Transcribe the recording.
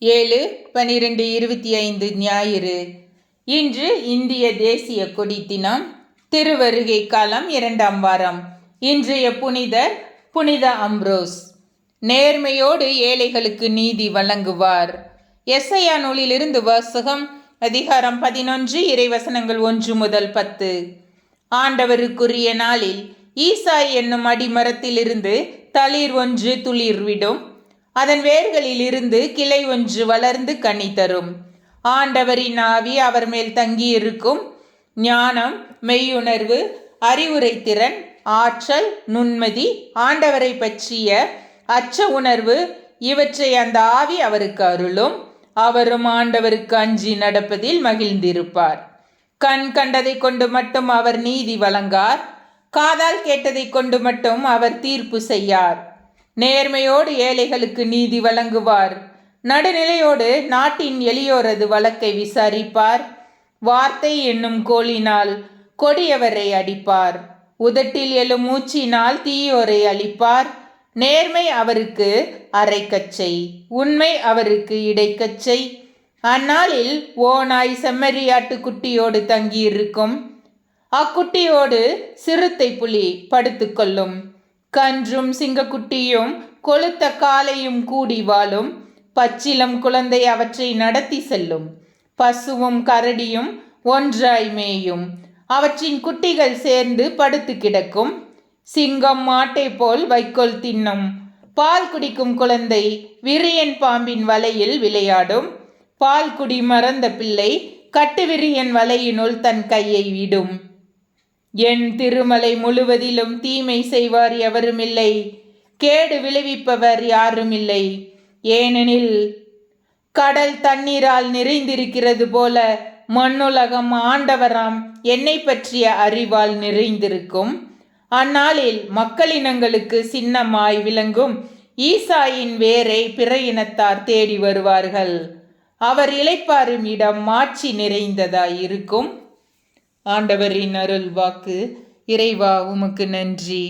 7/12/25 ஞாயிறு. இன்று இந்திய தேசிய கொடி தினம். திருவருகை காலம் 2ஆம் வாரம். இன்றைய புனிதர் புனித அம்ப்ரோஸ். நேர்மையோடு ஏழைகளுக்கு நீதி வழங்குவார். எசையா நூலிலிருந்து வாசகம். அதிகாரம் 11, இறைவசனங்கள் 1 முதல் 10. ஆண்டவருக்குரிய நாளில் ஈசாய் என்னும் அடிமரத்திலிருந்து தளிர் ஒன்று துளிர்விடும். அதன் வேர்களில் இருந்து கிளை ஒன்று வளர்ந்து கனி தரும். ஆண்டவரின் ஆவி அவர் மேல் தங்கியிருக்கும். ஞானம், மெய்யுணர்வு, அறிவுரை திறன், ஆற்றல், நுண்மதி, ஆண்டவரை பற்றிய அச்ச உணர்வு இவற்றை அந்த ஆவி அவருக்கு அருளும். அவரும் ஆண்டவருக்கு அஞ்சி நடப்பதில் மகிழ்ந்திருப்பார். கண் கண்டதை கொண்டு மட்டும் அவர் நீதி வழங்கார். காதால் கேட்டதை கொண்டு மட்டும் அவர் தீர்ப்பு செய்யார். நேர்மையோடு ஏழைகளுக்கு நீதி வழங்குவார். நடுநிலையோடு நாட்டின் எளியோரது வழக்கை விசாரிப்பார். வார்த்தை என்னும் கோலினால் கொடியவரை அடிப்பார். உதட்டில் எழும் மூச்சினால் தீயோரை அழிப்பார். நேர்மை அவருக்கு அரைக்கச்சை, உண்மை அவருக்கு இடைக்கச்சை. அந்நாளில் ஓநாய் செம்மறியாட்டு குட்டியோடு தங்கியிருக்கும். அக்குட்டியோடு சிறுத்தை புலி படுத்துக்கொள்ளும். கன்றும் சிங்கக்குட்டியும் கொளுத்த காளையும் கூடி வாழும். பச்சிலம் குழந்தை அவற்றை நடத்தி செல்லும். பசுவும் கரடியும் ஒன்றாய் மேயும். அவற்றின் குட்டிகள் சேர்ந்து படுத்து கிடக்கும். சிங்கம் மாட்டை போல் வைக்கோல் தின்னும். பால் குடிக்கும் குழந்தை விரியன் பாம்பின் வலையில் விளையாடும். பால் குடி மறந்த பிள்ளை கட்டுவிரியன் வலையினுள் தன் கையை விடும். என் திருமலை முழுவதிலும் தீமை செய்வார் எவருமில்லை. கேடு விளைவிப்பவர் யாருமில்லை. ஏனெனில் கடல் தண்ணீரால் நிறைந்திருக்கிறது போல மண்ணுலகம் ஆண்டவராம் என்னை பற்றிய அறிவால் நிறைந்திருக்கும். அந்நாளில் மக்களினங்களுக்கு சின்னமாய் விளங்கும் ஈசாயின் வேரை பிற இனத்தார் தேடி வருவார்கள். அவர் இளைப்பாறும் இடம் மாட்சி நிறைந்ததாய் இருக்கும். ஆண்டவரின் அருள் வாக்கு. இறைவா உமக்கு நன்றி.